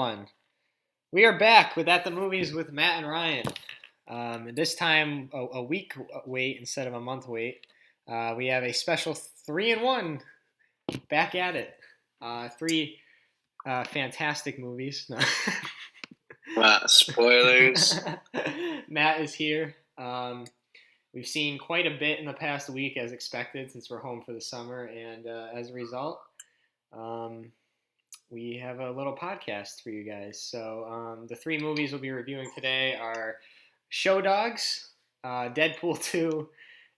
One. We are back with At the Movies with Matt and Ryan. This time a week wait instead of a month wait. We have a special 3-in-1 back at it. Three fantastic movies. No. Spoilers. Matt is here. We've seen quite a bit in the past week as expected since we're home for the summer, and as a result, we have a little podcast for you guys. So the three movies we'll be reviewing today are Show Dogs, Deadpool 2,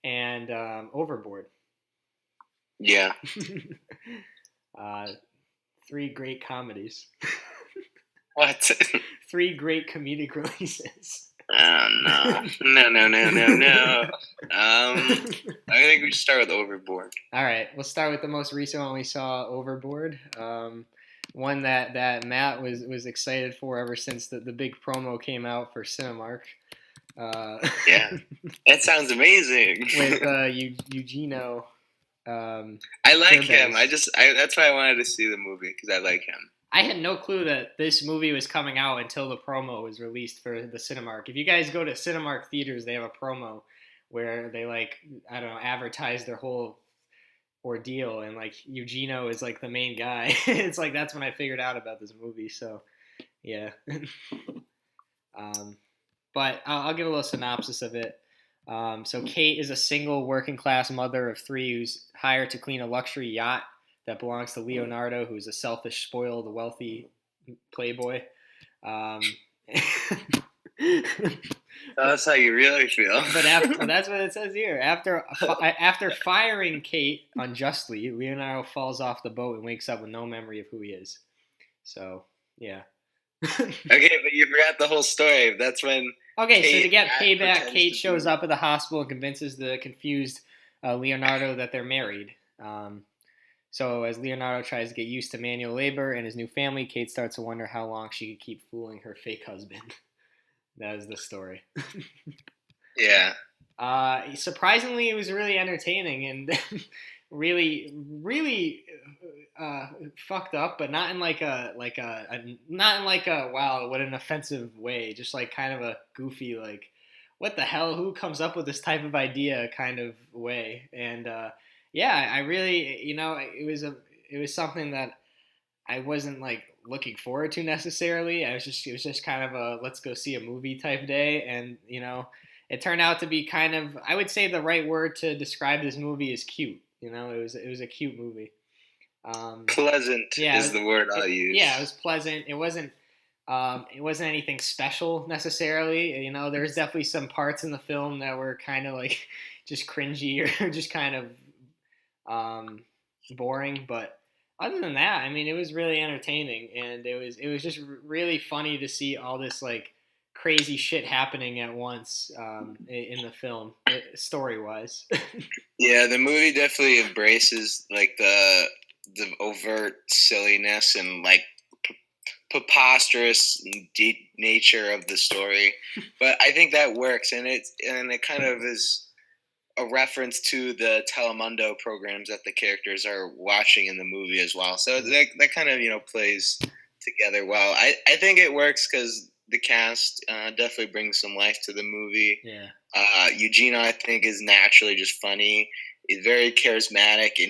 and Overboard. Yeah. Three great comedies. What? Three great comedic releases. No. I think we should start with Overboard. All right, we'll start with the most recent one we saw, Overboard. One that Matt was excited for ever since the big promo came out for Cinemark. Yeah, that sounds amazing. With Eugenio. I like him. That's why I wanted to see the movie, because I like him. I had no clue that this movie was coming out until the promo was released for the Cinemark. If you guys go to Cinemark theaters, they have a promo where they advertise their whole ordeal, and Eugenio is the main guy. It's that's when I figured out about this movie. So yeah. But I'll give a little synopsis of it. So Kate is a single working class mother of three who's hired to clean a luxury yacht that belongs to Leonardo, who's a selfish, spoiled, wealthy playboy. That's how you really feel. But that's what it says here. After firing Kate unjustly, Leonardo falls off the boat and wakes up with no memory of who he is. So, yeah. Okay, but you forgot the whole story. That's when... Okay, so to get payback, Kate shows up at the hospital and convinces the confused Leonardo that they're married. So as Leonardo tries to get used to manual labor and his new family, Kate starts to wonder how long she could keep fooling her fake husband. That is the story. Yeah. Surprisingly, it was really entertaining and really, really fucked up, but not in not in a wow, what an offensive way. Just kind of a goofy, what the hell? Who comes up with this type of idea kind of way? And yeah, I really, it was something that I wasn't looking forward to necessarily. It was just kind of a let's go see a movie type day, and it turned out to be kind of, I would say the right word to describe this movie is cute. It was a cute movie. Pleasant is the word I'll use. Yeah, it was pleasant. It wasn't anything special necessarily. There was definitely some parts in the film that were kind of just cringy or just kind of boring, but other than that, I mean, it was really entertaining, and it was just really funny to see all this crazy shit happening at once in the film, story wise. Yeah, the movie definitely embraces the overt silliness and preposterous deep nature of the story, but I think that works, and it kind of is a reference to the Telemundo programs that the characters are watching in the movie as well. So that kind of, plays together well. I think it works because the cast definitely brings some life to the movie. Yeah. Eugenio, I think, is naturally just funny. He's very charismatic, and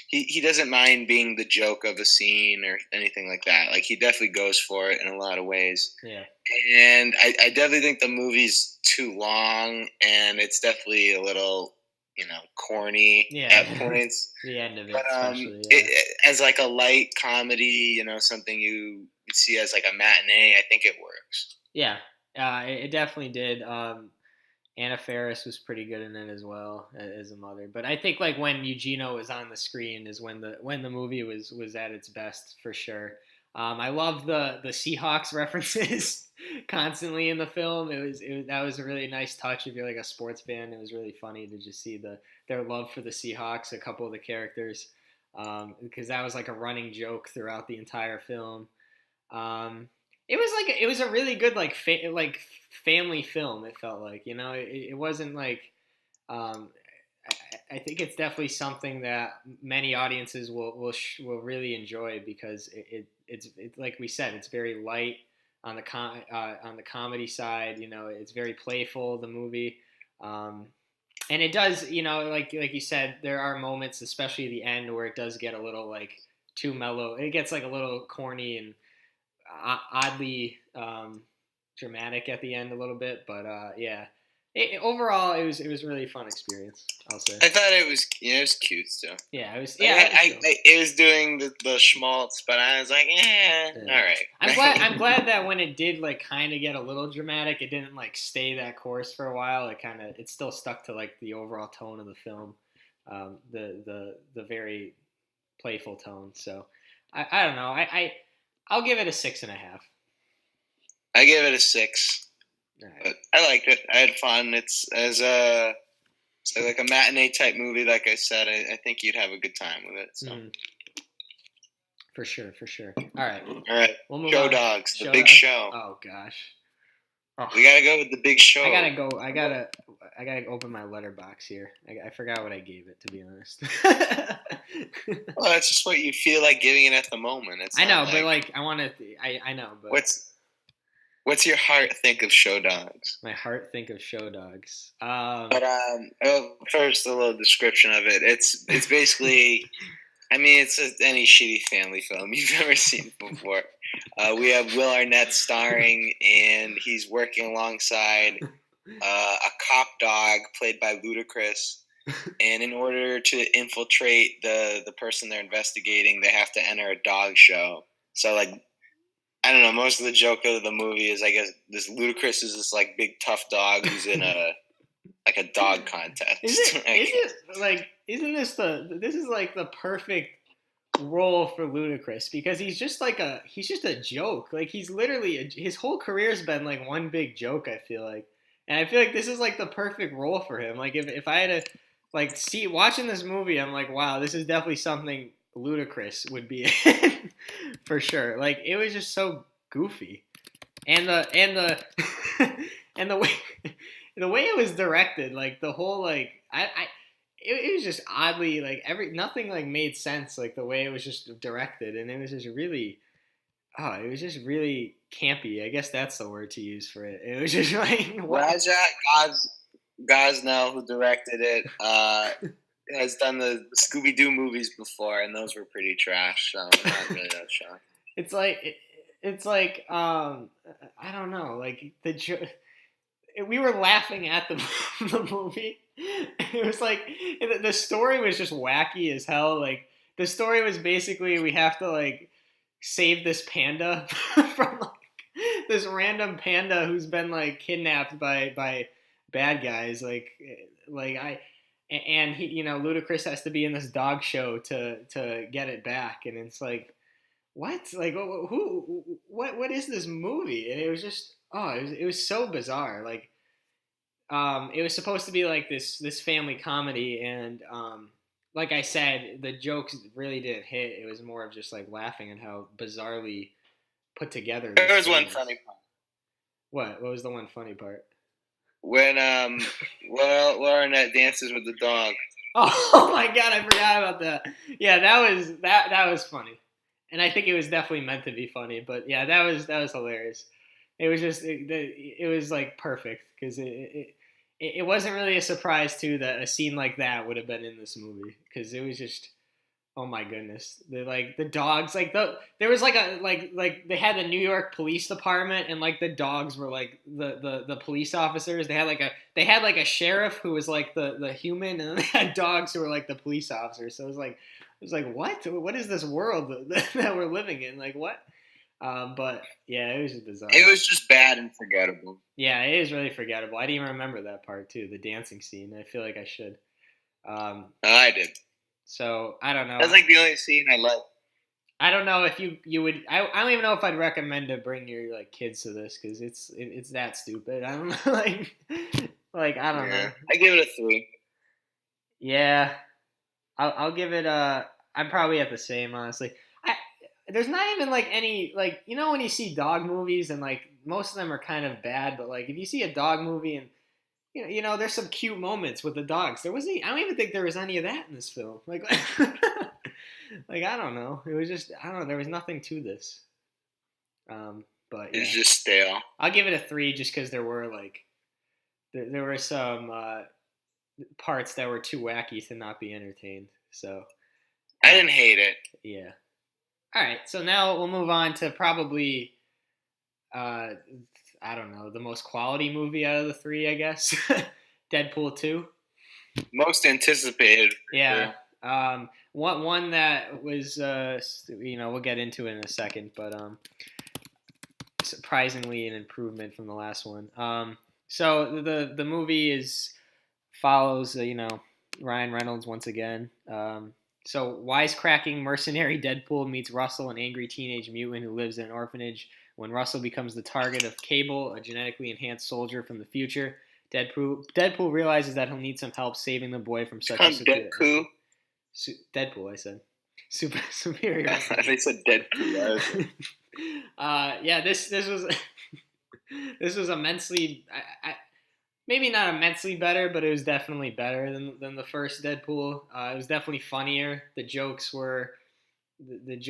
he doesn't mind being the joke of a scene or anything like that. He definitely goes for it in a lot of ways. Yeah. And I definitely think the movie's too long, and it's definitely a little, corny at points. The end of it, but, especially. As a light comedy, something you see as a matinee, I think it works. Yeah, it definitely did. Anna Faris was pretty good in it as well as a mother. But I think when Eugenio was on the screen is when the movie was at its best for sure. I love the Seahawks references constantly in the film. That was a really nice touch. If you're a sports fan, it was really funny to just see their love for the Seahawks. A couple of the characters, because that was a running joke throughout the entire film. It was a really good family film. It felt it wasn't I think it's definitely something that many audiences will really enjoy because it's like we said, it's very light on the comedy side. It's very playful, the movie. And it does, like you said, there are moments, especially the end, where it does get a little like too mellow. It gets like a little corny and oddly dramatic at the end a little bit. But yeah, overall it was a really fun experience, I'll say. I thought it was cute still. Yeah, it was. Yeah, it was doing the schmaltz, but I was like, all right. I'm glad that when it did like kind of get a little dramatic, it didn't like stay that course for a while. It still stuck to like the overall tone of the film, the very playful tone. So I don't know. I'll give it a 6.5. I give it a 6. Right. But I liked it. I had fun. It's like a matinee type movie. Like I said, I think you'd have a good time with it. So. For sure. All right. We'll move on. Dogs, the big Dogs. show. Oh gosh. Oh. We gotta go with the big show. I gotta open my letterbox here. I forgot what I gave it, to be honest. Well, that's just what you feel like giving it at the moment. I know, but like I want to. I know, but what's your heart think of Show Dogs? My heart think of Show Dogs. First a little description of it. It's basically. I mean, it's any shitty family film you've ever seen before. We have Will Arnett starring, and he's working alongside a cop dog played by Ludacris. And in order to infiltrate the person they're investigating, they have to enter a dog show. So, like, I don't know, most of the joke of the movie is, I guess, this Ludacris is this, like, big tough dog who's in a dog contest. This is like the perfect role for Ludacris, because he's just a joke. Like, he's literally his whole career's been like one big joke, I feel like. And I feel like this is like the perfect role for him. Like, if I had to like watching this movie, I'm like, wow, this is definitely something Ludacris would be in for sure. Like, it was just so goofy. And the and the way the way it was directed, like the whole like it was just oddly like nothing like made sense, like the way it was just directed, and it was just really campy. I guess that's the word to use for it. It was just like Raja Gosnell, who directed it, has done the Scooby Doo movies before, and those were pretty trash. So I'm not really that shocked. It's like I don't know, like we were laughing at the movie. It was like the story was just wacky as hell. Like, the story was basically we have to like save this panda from like this random panda who's been like kidnapped by bad guys. And he, Ludacris has to be in this dog show to get it back, and it's like, what? Like, what is this movie? And it was just, it was so bizarre. Like, it was supposed to be like this family comedy, and like I said, the jokes really didn't hit. It was more of just like laughing at how bizarrely put together. There was one funny part. What was the one funny part? When Will Arnett dances with the dog. Oh my god, I forgot about that. Yeah, that was funny. And I think it was definitely meant to be funny, but yeah, that was hilarious. It was just it was like perfect, because it wasn't really a surprise too that a scene like that would have been in this movie, because it was just, oh my goodness, the dogs, like there was like they had the New York Police Department, and like the dogs were like the police officers. They had like a sheriff who was like the human, and then they had dogs who were like the police officers. So it was like what is this world that we're living in? Like, what? But yeah, it was just bizarre. It was just bad and forgettable. Yeah, it is really forgettable. I didn't even remember that part too, the dancing scene. I feel like I should. I did. So I don't know. That's like the only scene I liked. I don't know if you would. I don't even know if I'd recommend to bring your like kids to this, because it's that stupid. I don't know, like I don't know. I give it a 3. Yeah, I'll give it a. I'm probably at the same, honestly. There's not even like any, like, when you see dog movies, and like most of them are kind of bad, but like if you see a dog movie and there's some cute moments with the dogs. I don't even think there was any of that in this film. Like, Like I don't know. It was just I don't know. There was nothing to this. But It's yeah, just stale. I'll give it a 3 just because there were like there were some parts that were too wacky to not be entertained. So I didn't hate it. yeah. All right. So now we'll move on to probably uh, I don't know the most quality movie out of the 3, I guess. Deadpool 2. Most anticipated. Yeah. Sure. One that was we'll get into it in a second, but surprisingly an improvement from the last one. So the movie follows Ryan Reynolds once again. So wisecracking mercenary Deadpool meets Russell, an angry teenage mutant who lives in an orphanage. When Russell becomes the target of Cable, a genetically enhanced soldier from the future, Deadpool realizes that he'll need some help saving the boy from such a Deadpool. Deadpool, I said. Superior. They said Deadpool. Yeah, this was this was immensely, maybe not immensely better, but it was definitely better than the first Deadpool. It was definitely funnier. The jokes were they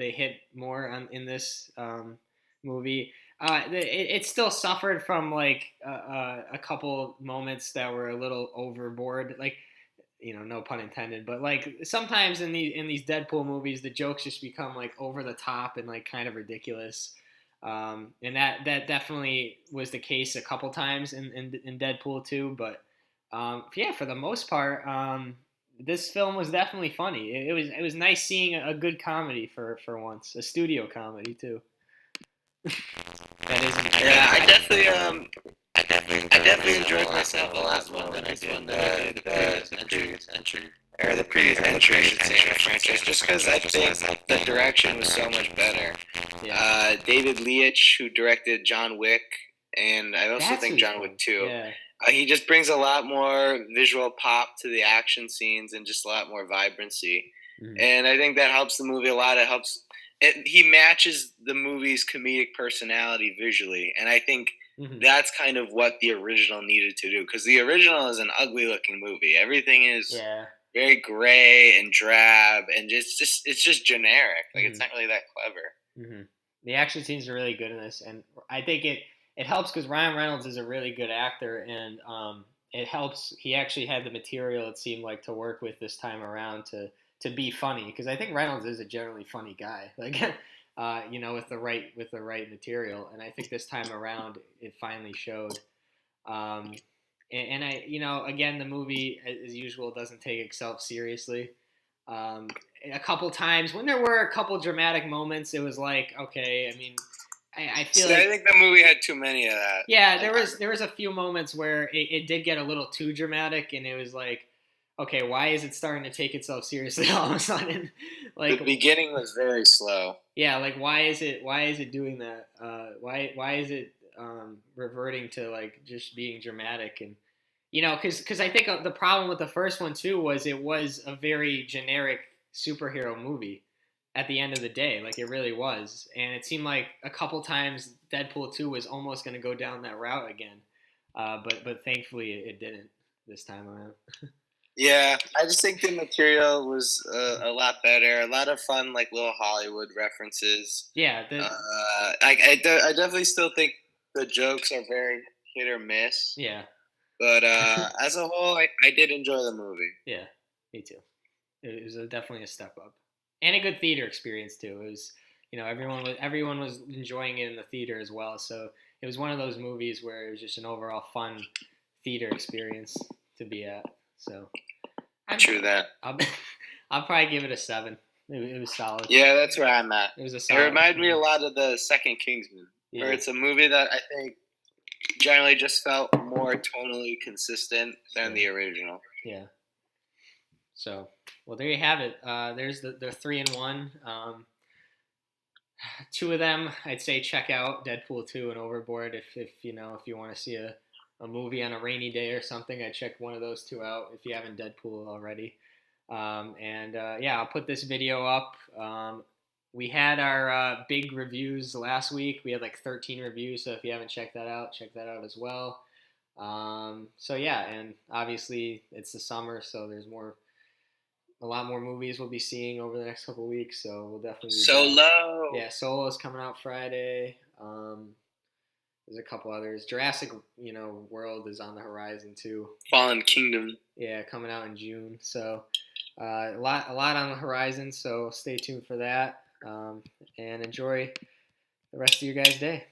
hit more in this movie. It still suffered from like a couple moments that were a little overboard, like no pun intended, but like sometimes in these Deadpool movies, the jokes just become like over the top and like kind of ridiculous. And that definitely was the case a couple times in Deadpool 2. But yeah, for the most part, this film was definitely funny. It was nice seeing a good comedy for once, a studio comedy too. That isn't. Yeah, I definitely enjoyed myself a lot more than I did the previous entry. Or the previous entry, I should say, in the franchise, just because I think the direction was so much better. Yeah. David Leitch, who directed John Wick, and I also think John Wick 2, Yeah. he just brings a lot more visual pop to the action scenes and just a lot more vibrancy. Mhm. And I think that helps the movie a lot. He matches the movie's comedic personality visually, and I think that's kind of what the original needed to do, because the original is an ugly looking movie. Everything is very gray and drab, and it's just generic. Like it's not really that clever. The action scenes are really good in this, and I think it helps because Ryan Reynolds is a really good actor, and it helps. He actually had the material, it seemed like, to work with this time around to be funny, because I think Reynolds is a generally funny guy, like with the right material, and I think this time around it finally showed. And I, again, the movie as usual doesn't take itself seriously. A couple times when there were a couple dramatic moments, it was like, okay, I mean, I feel like I think the movie had too many of that. Yeah, there was a few moments where it did get a little too dramatic, and it was like, okay, why is it starting to take itself seriously all of a sudden? Like the beginning was very slow. Yeah, like why is it doing that? Why is it reverting to like just being dramatic? And because I think the problem with the first one too was it was a very generic superhero movie at the end of the day, like it really was, and it seemed like a couple times Deadpool 2 was almost going to go down that route again, but thankfully it didn't this time around. Yeah, I just think the material was a lot better. A lot of fun, like little Hollywood references. Yeah, I definitely still think the jokes are very hit or miss. Yeah, but as a whole, I did enjoy the movie. Yeah, me too. It was definitely a step up, and a good theater experience too. It was, everyone was enjoying it in the theater as well. So it was one of those movies where it was just an overall fun theater experience to be at. So True that. I'll probably give it a 7. It was solid. Yeah, that's where I'm at. It was a solid. It reminded me a lot of the second Kingsman, where it's a movie that I think generally just felt more tonally consistent than the original. Yeah. So, well, there you have it. There's the 3-in-1. 2 of them, I'd say check out Deadpool 2 and Overboard if you want to see a movie on a rainy day or something. I'd check one of those 2 out if you haven't Deadpool already. I'll put this video up. We had our big reviews last week. We had like 13 reviews, so if you haven't checked that out, check that out as well. And obviously it's the summer, so there's more a lot more movies we'll be seeing over the next couple of weeks. So we'll definitely be back. Solo. Yeah, Solo is coming out Friday. There's a couple others. Jurassic, World is on the horizon too. Fallen Kingdom. Yeah, coming out in June. So a lot on the horizon. So stay tuned for that, and enjoy the rest of your guys' day.